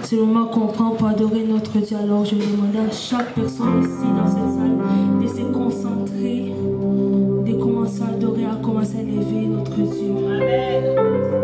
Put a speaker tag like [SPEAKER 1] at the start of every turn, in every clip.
[SPEAKER 1] C'est le moment qu'on prend pour adorer notre Dieu. Alors je demandais à chaque personne ici dans cette salle de se concentrer, de commencer à adorer, à commencer à élever notre Dieu. Amen.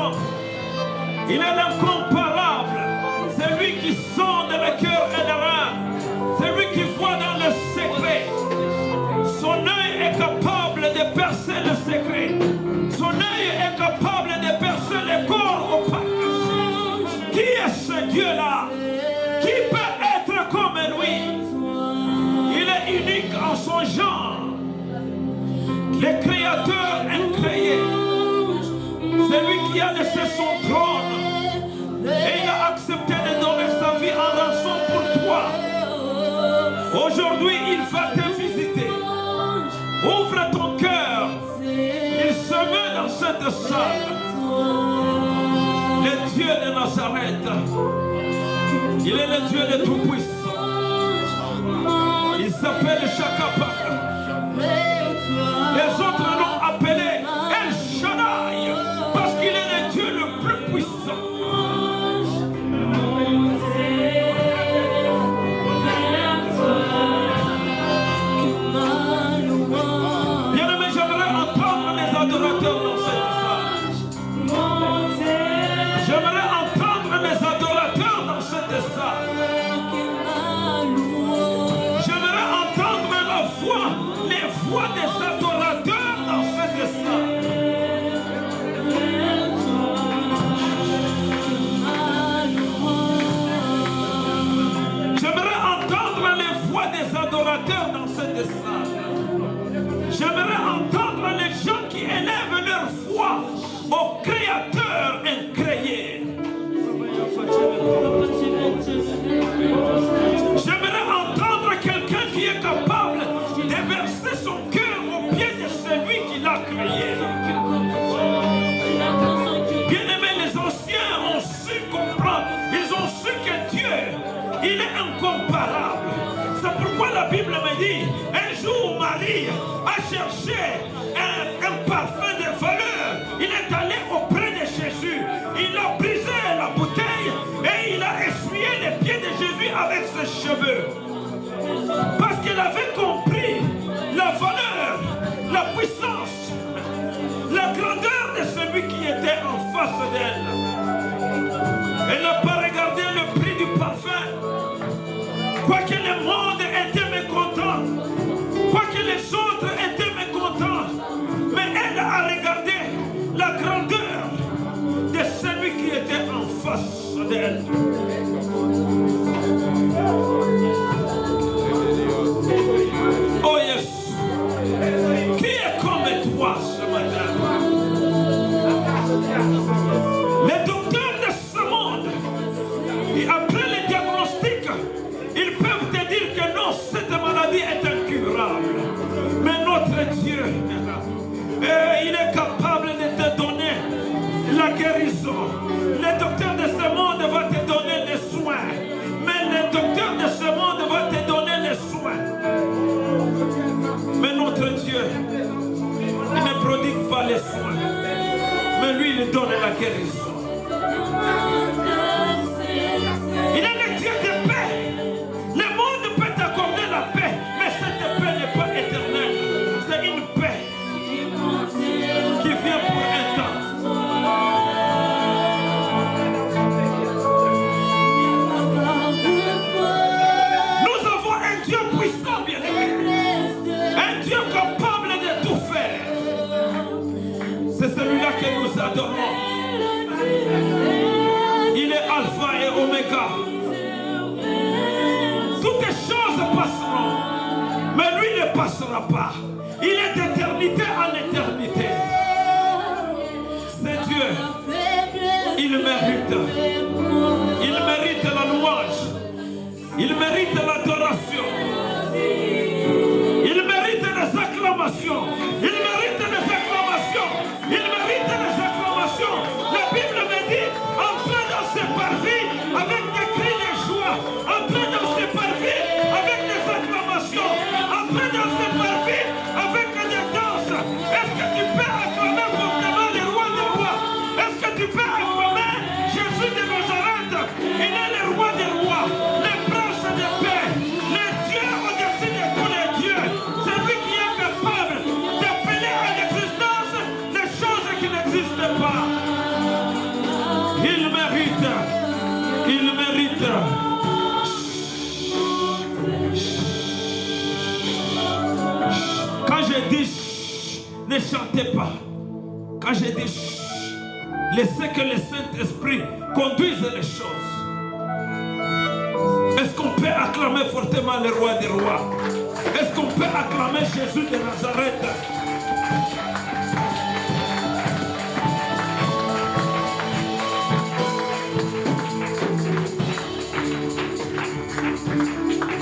[SPEAKER 2] tout-puissant. Il est l'incomparable. C'est lui qui sonde le cœur et les reins. C'est lui qui voit dans le secret. Son œil est capable de percer le secret. Son œil est capable de percer le corps opaque. Qui est ce Dieu-là? Qui peut être comme lui? Il est unique en son genre. Le Créateur incréé. C'est lui qui a laissé son trône. Et il a accepté de donner sa vie en rançon pour toi. Aujourd'hui, il va te visiter. Ouvre ton cœur. Il se met dans cette salle. Le Dieu de Nazareth. Il est le Dieu de Tout-Puissant. Il s'appelle Shakapaka. Les autres l'ont appelé El Shaddai parce qu'il est le Dieu le plus puissant. Bien-aimé, j'aimerais entendre les adorateurs dans cette salle. J'aimerais entendre les adorateurs dans cette salle. J'aimerais entendre la voix, les voix des adorateurs dans cette salle. J'aimerais entendre les voix des adorateurs dans cette salle. J'aimerais entendre les gens qui élèvent leur foi au Créateur incréé. J'aimerais entendre quelqu'un qui est capable de verser son cœur au pied de celui qui l'a créé. Bien-aimés, les anciens ont su comprendre. Ils ont su que Dieu, il est incomparable. C'est pourquoi la Bible me dit, un jour Marie a cherché un parfum de valeur. Il est allé auprès de Jésus. Il a brisé la bouteille et il a essuyé les pieds de Jésus avec ses cheveux. Parce qu'il avait compris la valeur, la puissance, la grandeur de celui qui était en face d'elle. Elle n'a pas regardé le prix du parfum. Quoique le monde était mécontent, quoique les autres étaient mécontents, mais elle a regardé la grandeur de celui qui était en face d'elle. Oh yes! Qui est comme toi ce matin? Les docteurs de ce monde, et après les diagnostics, ils peuvent te dire que non, cette maladie est incurable. Mais notre Dieu, il est capable de te donner la guérison. Le docteur de ce monde va te donner les soins. Mais le docteur de ce monde va te donner les soins. Mais notre Dieu, il ne prodigue pas les soins. Mais lui, il donne la guérison. Il est le Dieu de paix. Le monde peut t'accorder la paix, mais cette paix n'est pas éternelle. C'est une paix qui vient pour un temps. Nous avons un Dieu puissant, bien-aimé. Un Dieu capable de tout faire. C'est celui-là que nous adorons. Il est Alpha et Oméga. Toutes les choses passeront, mais lui ne passera pas. Il est d'éternité en éternité. C'est Dieu. Il mérite. Il mérite la louange. Il mérite l'adoration. Il mérite les acclamations. Il mérite les acclamations. Il mérite les acclamations. La Bible me dit, entrez dans ses parvis avec des cris de joie. Entrez dans ses parvis avec des acclamations. Entrez dans ses parvis avec des danses. Est-ce que tu peux acclamer fortement le roi des rois? Est-ce que tu peux acclamer Jésus de Nazareth? Il est le roi des rois, le prince de paix, le Dieu au-dessus de tous les dieux. C'est lui qui est capable d'appeler à l'existence les choses qui n'existent pas. Il mérite. Il mérite. Quand je dis ne chantez pas. Quand je dis laissez que le Saint-Esprit conduise les choses. Est-ce qu'on peut acclamer fortement le roi des rois? Est-ce qu'on peut acclamer Jésus de Nazareth?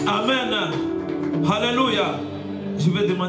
[SPEAKER 2] Amen. Alléluia. Je vais demander